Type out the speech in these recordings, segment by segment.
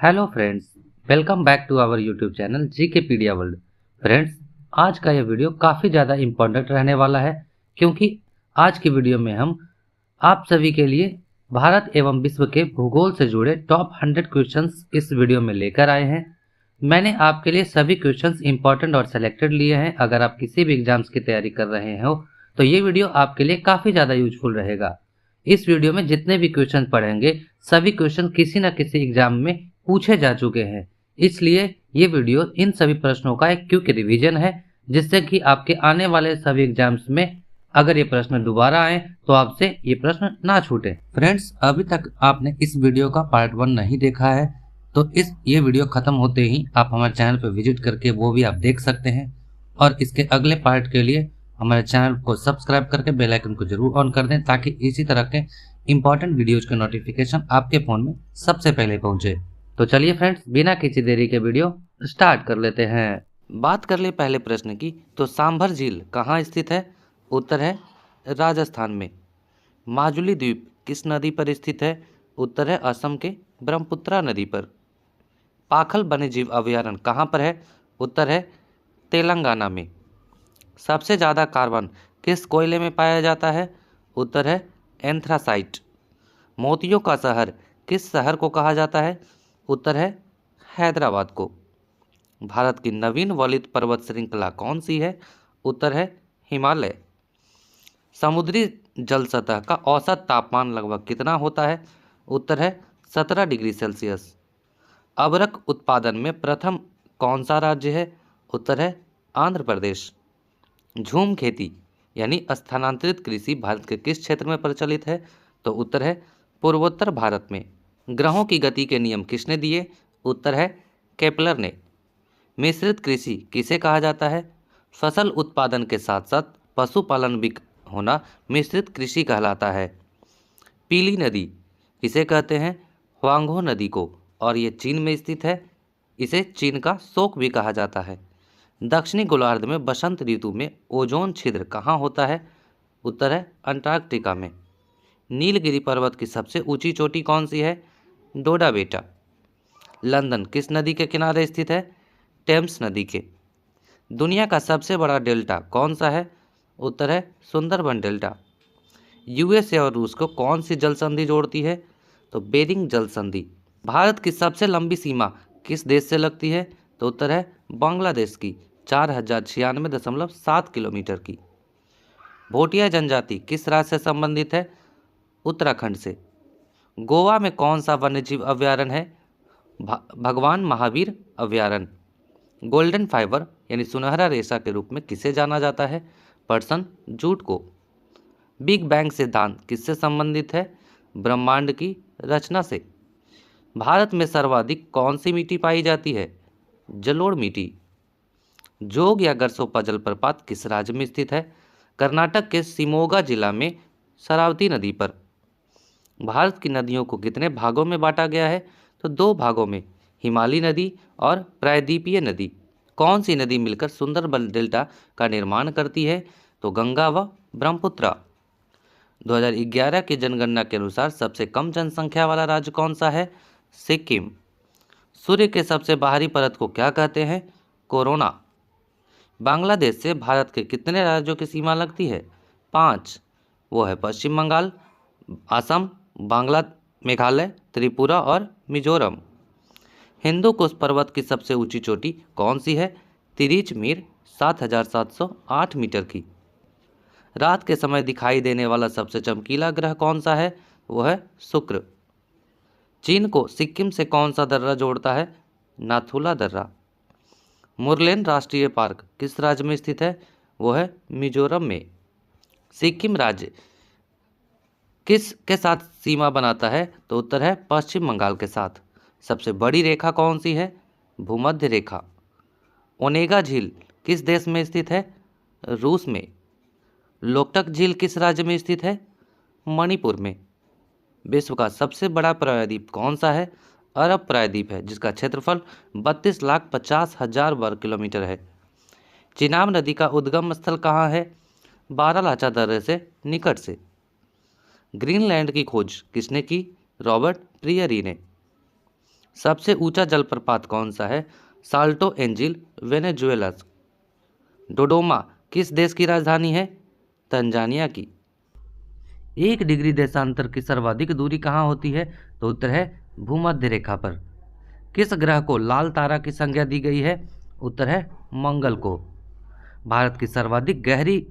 Hello friends, welcome back to our YouTube channel GK pedia world. Friends, आज का यह video काफ़ी ज़्यादा इम्पोर्टेंट रहने वाला है क्योंकि आज की वीडियो में हम आप सभी के लिए भारत एवं विश्व के भूगोल से जुड़े टॉप 100 क्वेश्चंस इस वीडियो में लेकर आए हैं। मैंने आपके लिए सभी क्वेश्चंस इम्पोर्टेंट और सेलेक्टेड लिए हैं। अगर आप किसी भी एग्जाम्स की तैयारी कर रहे हो तो ये वीडियो आपके लिए काफ़ी ज़्यादा यूजफुल रहेगा। इस वीडियो में जितने भी क्वेश्चन पढ़ेंगे सभी क्वेश्चन किसी न किसी एग्जाम में पूछे जा चुके हैं, इसलिए ये वीडियो इन सभी प्रश्नों का एक क्विक रिवीजन है, जिससे कि आपके आने वाले सभी एग्जाम्स में अगर ये प्रश्न दोबारा आए तो आपसे ये प्रश्न ना छूटे। फ्रेंड्स, अभी तक आपने इस वीडियो का पार्ट 1 नहीं देखा है तो ये वीडियो खत्म होते ही आप हमारे चैनल पर विजिट करके वो भी आप देख सकते हैं, और इसके अगले पार्ट के लिए हमारे चैनल को सब्सक्राइब करके बेल आइकन को जरूर ऑन कर दें ताकि इसी तरह के इंपॉर्टेंट वीडियोज के नोटिफिकेशन आपके फ़ोन में सबसे पहले पहुंचे। तो चलिए फ्रेंड्स, बिना किसी देरी के वीडियो स्टार्ट कर लेते हैं। बात कर ले पहले प्रश्न की, तो सांभर झील कहाँ स्थित है? उत्तर है राजस्थान में। माजुली द्वीप किस नदी पर स्थित है? उत्तर है असम के ब्रह्मपुत्रा नदी पर। पाखल वन्यजीव अभयारण्य कहाँ पर है? उत्तर है तेलंगाना में। सबसे ज़्यादा कार्बन किस कोयले में पाया जाता है? उत्तर है एंथ्रासाइट। मोतियों का शहर किस शहर को कहा जाता है? उत्तर है हैदराबाद को। भारत की नवीन वलित पर्वत श्रृंखला कौन सी है? उत्तर है हिमालय। समुद्री जल सतह का औसत तापमान लगभग कितना होता है? उत्तर है 17 डिग्री सेल्सियस। अबरख उत्पादन में प्रथम कौन सा राज्य है? उत्तर है आंध्र प्रदेश। झूम खेती यानी स्थानांतरित कृषि भारत के किस क्षेत्र में प्रचलित है? तो उत्तर है पूर्वोत्तर भारत में। ग्रहों की गति के नियम किसने दिए? उत्तर है केपलर ने। मिश्रित कृषि किसे कहा जाता है? फसल उत्पादन के साथ साथ पशुपालन भी होना मिश्रित कृषि कहलाता है। पीली नदी किसे कहते हैं? ह्वांगहो नदी को, और ये चीन में स्थित है। इसे चीन का शोक भी कहा जाता है। दक्षिणी गोलार्ध में बसंत ऋतु में ओजोन छिद्र कहाँ होता है? उत्तर है अंटार्कटिका में। नीलगिरी पर्वत की सबसे ऊंची चोटी कौन सी है? डोडा बेटा। लंदन किस नदी के किनारे स्थित है? टेम्स नदी के। दुनिया का सबसे बड़ा डेल्टा कौन सा है? उत्तर है सुंदरबन डेल्टा। यूएसए और रूस को कौन सी जल संधि जोड़ती है? तो बेरिंग जल संधि। भारत की सबसे लंबी सीमा किस देश से लगती है? तो उत्तर है बांग्लादेश की 4096.7 किलोमीटर की। भोटिया जनजाति किस राज्य से संबंधित है? उत्तराखंड से। गोवा में कौन सा वन्यजीव अभयारण्य है? भगवान महावीर अभयारण्य। गोल्डन फाइबर यानी सुनहरा रेशा के रूप में किसे जाना जाता है? पर्सन जूट को। बिग बैंग सिद्धांत किससे संबंधित है? ब्रह्मांड की रचना से। भारत में सर्वाधिक कौन सी मिट्टी पाई जाती है? जलोढ़ मिट्टी। जोग या गरसोप्पा जलप्रपात किस राज्य में स्थित है? कर्नाटक के शिमोगा जिला में शरावती नदी पर। भारत की नदियों को कितने भागों में बांटा गया है? तो 2 भागों में, हिमालय नदी और प्रायद्वीपीय नदी। कौन सी नदी मिलकर सुंदरबन डेल्टा का निर्माण करती है? तो गंगा व ब्रह्मपुत्रा। 2011 की जनगणना के अनुसार सबसे कम जनसंख्या वाला राज्य कौन सा है? सिक्किम। सूर्य के सबसे बाहरी परत को क्या कहते हैं? कोरोना। बांग्लादेश से भारत के कितने राज्यों की सीमा लगती है? 5। वो है पश्चिम बंगाल, असम, मेघालय, त्रिपुरा और मिजोरम। हिंदू कुश पर्वत की सबसे ऊंची चोटी कौन सी है? तिरिच मीर 7708 मीटर की। रात के समय दिखाई देने वाला सबसे चमकीला ग्रह कौन सा है? वो है शुक्र। चीन को सिक्किम से कौन सा दर्रा जोड़ता है? नाथुला दर्रा। मुरलेन राष्ट्रीय पार्क किस राज्य में स्थित है? वो है मिजोरम में। सिक्किम राज्य किस के साथ सीमा बनाता है? तो उत्तर है पश्चिम बंगाल के साथ। सबसे बड़ी रेखा कौन सी है? भूमध्य रेखा। ओनेगा झील किस देश में स्थित है? रूस में। लोकटक झील किस राज्य में स्थित है? मणिपुर में। विश्व का सबसे बड़ा प्रायद्वीप कौन सा है? अरब प्रायद्वीप है, जिसका क्षेत्रफल 32,50,000 वर्ग किलोमीटर है। चिनाब नदी का उद्गम स्थल कहाँ है? बारालाचा दर्रे से निकट से। ग्रीनलैंड की खोज किसने की? रॉबर्ट प्रियरी ने। सबसे ऊंचा जलप्रपात कौन सा है? Salto angel, Venezuela. डोडोमा किस देश की राजधानी है? तंजानिया की। 1 डिग्री देशांतर की सर्वाधिक दूरी कहाँ होती है? तो उत्तर है भूमध्य रेखा पर। किस ग्रह को लाल तारा की संज्ञा दी गई है? उत्तर है मंगल को। भारत की सर्वाधिक गहरी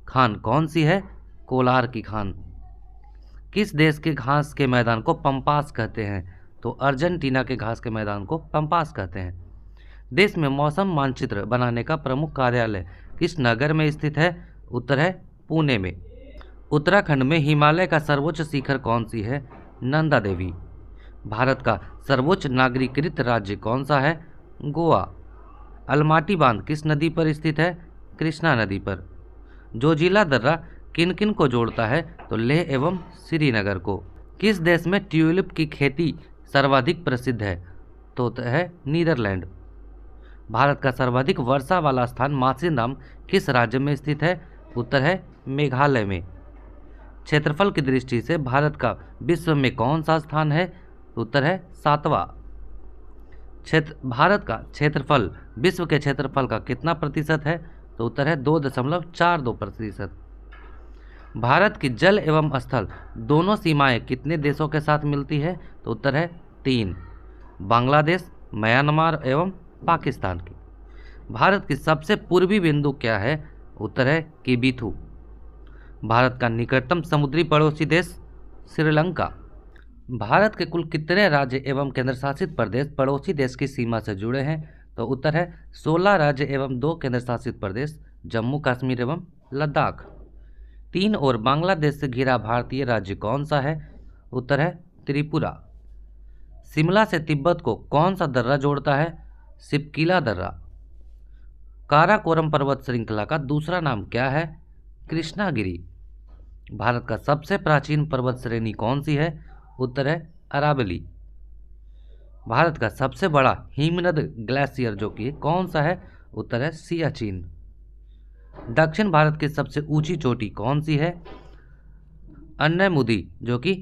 खान कौन सी है? कोलार की खान। किस देश के घास के मैदान को पंपास कहते हैं? तो अर्जेंटीना के घास के मैदान को पंपास कहते हैं। देश में मौसम मानचित्र बनाने का प्रमुख कार्यालय किस नगर में स्थित है? उत्तर है पुणे में। उत्तराखंड में हिमालय का सर्वोच्च शिखर कौन सी है? नंदा देवी। भारत का सर्वोच्च नागरिकृत राज्य कौन सा है? गोवा। अलमाटी बांध किस नदी पर स्थित है? कृष्णा नदी पर। जोजिला दर्रा किन किन को जोड़ता है? तो लेह एवं श्रीनगर को। किस देश में ट्यूलिप की खेती सर्वाधिक प्रसिद्ध है? तो है नीदरलैंड। भारत का सर्वाधिक वर्षा वाला स्थान मासिनराम किस राज्य में स्थित है? उत्तर है मेघालय में। क्षेत्रफल की दृष्टि से भारत का विश्व में कौन सा स्थान है? उत्तर है 7वां। भारत का क्षेत्रफल विश्व के क्षेत्रफल का कितना प्रतिशत है? तो उत्तर है 2.42%। भारत की जल एवं स्थल दोनों सीमाएं कितने देशों के साथ मिलती है? तो उत्तर है 3, बांग्लादेश, म्यांमार एवं पाकिस्तान की। भारत की सबसे पूर्वी बिंदु क्या है? उत्तर है किबिथु। भारत का निकटतम समुद्री पड़ोसी देश श्रीलंका। भारत के कुल कितने राज्य एवं केंद्र शासित प्रदेश पड़ोसी देश की सीमा से जुड़े हैं? तो उत्तर है 16 राज्य एवं 2 केंद्र शासित प्रदेश जम्मू कश्मीर एवं लद्दाख। 3 और बांग्लादेश से घिरा भारतीय राज्य कौन सा है? उत्तर है त्रिपुरा। शिमला से तिब्बत को कौन सा दर्रा जोड़ता है? सिपकिला दर्रा। काराकोरम पर्वत श्रृंखला का दूसरा नाम क्या है? कृष्णागिरी। भारत का सबसे प्राचीन पर्वत श्रेणी कौन सी है? उत्तर है अरावली। भारत का सबसे बड़ा हिमनद ग्लेशियर जो कि कौन सा है? उत्तर है सियाचिन। दक्षिण भारत की सबसे ऊंची चोटी कौन सी है? अन्नयमुदी जो कि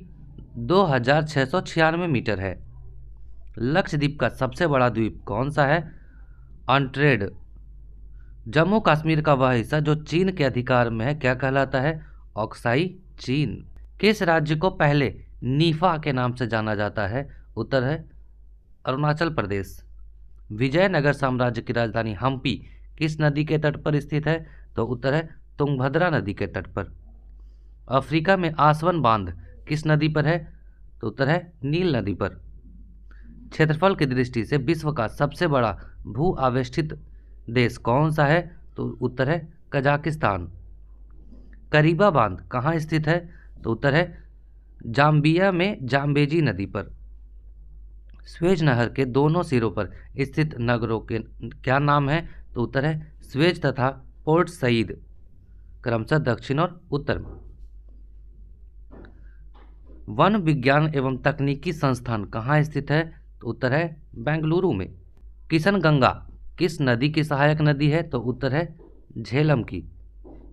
2696 मीटर है। लक्षद्वीप का सबसे बड़ा द्वीप कौन सा है? अंट्रेड। जम्मू कश्मीर का वह हिस्सा जो चीन के अधिकार में है क्या कहलाता है? ऑक्साई चीन। किस राज्य को पहले नीफा के नाम से जाना जाता है? उत्तर है अरुणाचल प्रदेश। विजयनगर साम्राज्य की राजधानी हम्पी किस नदी के तट पर स्थित है? तो उत्तर है तुंगभद्रा नदी के तट पर। अफ्रीका में आसवन बांध किस नदी पर है? तो उत्तर है नील नदी पर। क्षेत्रफल की दृष्टि से विश्व का सबसे बड़ा भू आवेष्टित देश कौन सा है? तो उत्तर है कजाकिस्तान। करीबा बांध कहाँ स्थित है? तो उत्तर है जाम्बिया में जाम्बेजी नदी पर। स्वेज नहर के दोनों सिरों पर स्थित नगरों के क्या नाम है? तो उत्तर है स्वेज तथा पोर्ट सईद, क्रमशः दक्षिण और उत्तर में। वन विज्ञान एवं तकनीकी संस्थान कहाँ स्थित है? तो उत्तर है बेंगलुरु में। किशनगंगा किस नदी की सहायक नदी है? तो उत्तर है झेलम की।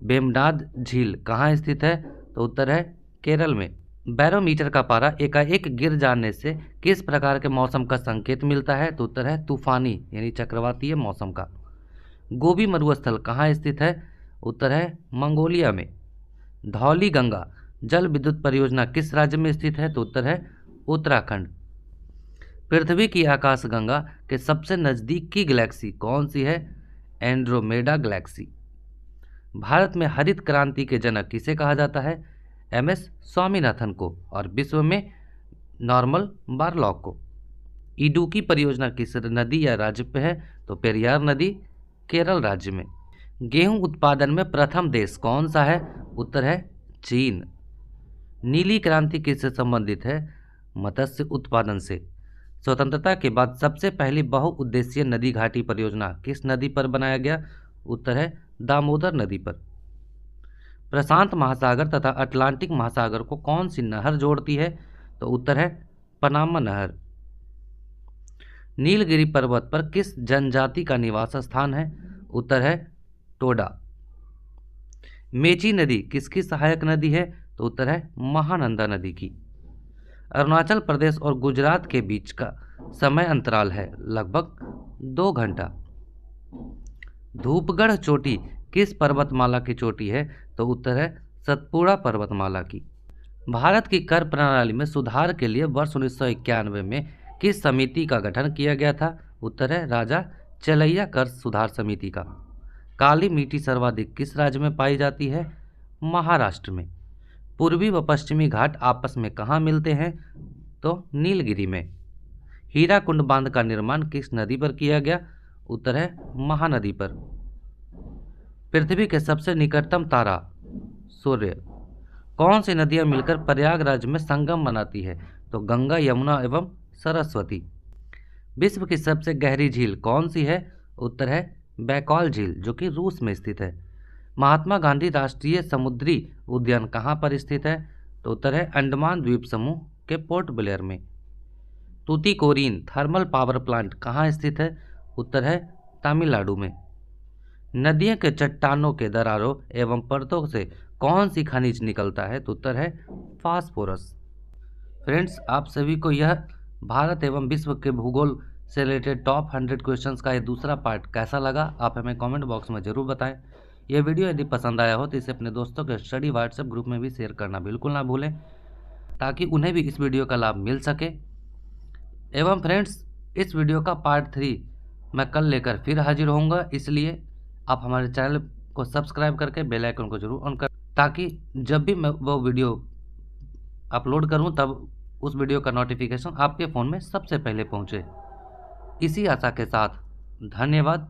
वेम्बनाड झील कहाँ स्थित है? तो उत्तर है केरल में। बैरोमीटर का पारा एकाएक गिर जाने से किस प्रकार के मौसम का संकेत मिलता है? तो उत्तर है तूफानी यानी चक्रवातीय मौसम का। गोबी मरुस्थल कहाँ स्थित है? उत्तर है मंगोलिया में। धौली गंगा जल विद्युत परियोजना किस राज्य में स्थित है? तो उत्तर है उत्तराखंड। पृथ्वी की आकाशगंगा के सबसे नजदीक की गैलेक्सी कौन सी है? Andromeda Galaxy. भारत में हरित क्रांति के जनक किसे कहा जाता है? MS स्वामीनाथन को। और विश्व में नॉर्मल बारलॉग को। इडुक्की परियोजना किस नदी या राज्य पे है? तो पेरियार नदी, केरल राज्य में। गेहूं उत्पादन में प्रथम देश कौन सा है? उत्तर है चीन। नीली क्रांति किससे संबंधित है? मत्स्य उत्पादन से। स्वतंत्रता के बाद सबसे पहली बहुउद्देशीय नदी घाटी परियोजना किस नदी पर बनाया गया? उत्तर है दामोदर नदी पर। प्रशांत महासागर तथा अटलांटिक महासागर को कौन सी नहर जोड़ती है? तो उत्तर है पनामा नहर। नीलगिरी पर्वत पर किस जनजाति का निवास स्थान है? उत्तर है टोडा। मेची नदी किसकी सहायक नदी है? तो उत्तर है महानंदा नदी की। अरुणाचल प्रदेश और गुजरात के बीच का समय अंतराल है लगभग 2 घंटा। धूपगढ़ चोटी किस पर्वतमाला की चोटी है? तो उत्तर है सतपुड़ा पर्वतमाला की। भारत की कर प्रणाली में सुधार के लिए वर्ष 1991 में किस समिति का गठन किया गया था? उत्तर है राजा चलैया कर सुधार समिति का। काली मिट्टी सर्वाधिक किस राज्य में पाई जाती है? महाराष्ट्र में। पूर्वी व पश्चिमी घाट आपस में कहाँ मिलते हैं? तो नीलगिरी में। हीराकुंड बांध का निर्माण किस नदी पर किया गया? उत्तर है महानदी पर। पृथ्वी के सबसे निकटतम तारा सूर्य। कौन सी नदियां मिलकर प्रयागराज में संगम बनाती है? तो गंगा, यमुना एवं सरस्वती। विश्व की सबसे गहरी झील कौन सी है? उत्तर है बैकॉल झील, जो कि रूस में स्थित है। महात्मा गांधी राष्ट्रीय समुद्री उद्यान कहाँ पर स्थित है? तो उत्तर है अंडमान द्वीप समूह के पोर्ट ब्लेयर में। तूतीकोरिन थर्मल पावर प्लांट कहाँ स्थित है? उत्तर है तमिलनाडु में। नदियों के चट्टानों के दरारों एवं परतों से कौन सी खनिज निकलता है? तो उत्तर है फास्फोरस। फ्रेंड्स, आप सभी को यह भारत एवं विश्व के भूगोल से रिलेटेड टॉप 100 क्वेश्चंस का ये दूसरा पार्ट कैसा लगा, आप हमें कमेंट बॉक्स में ज़रूर बताएं। यह वीडियो यदि पसंद आया हो तो इसे अपने दोस्तों के स्टडी व्हाट्सएप ग्रुप में भी शेयर करना बिल्कुल ना भूलें, ताकि उन्हें भी इस वीडियो का लाभ मिल सके। एवं फ्रेंड्स, इस वीडियो का पार्ट 3 मैं कल लेकर फिर हाजिर होऊंगा, इसलिए आप हमारे चैनल को सब्सक्राइब करके बेल आइकन को जरूर ऑन कर, ताकि जब भी मैं वो वीडियो अपलोड करूं तब उस वीडियो का नोटिफिकेशन आपके फ़ोन में सबसे पहले पहुंचे। इसी आशा के साथ धन्यवाद।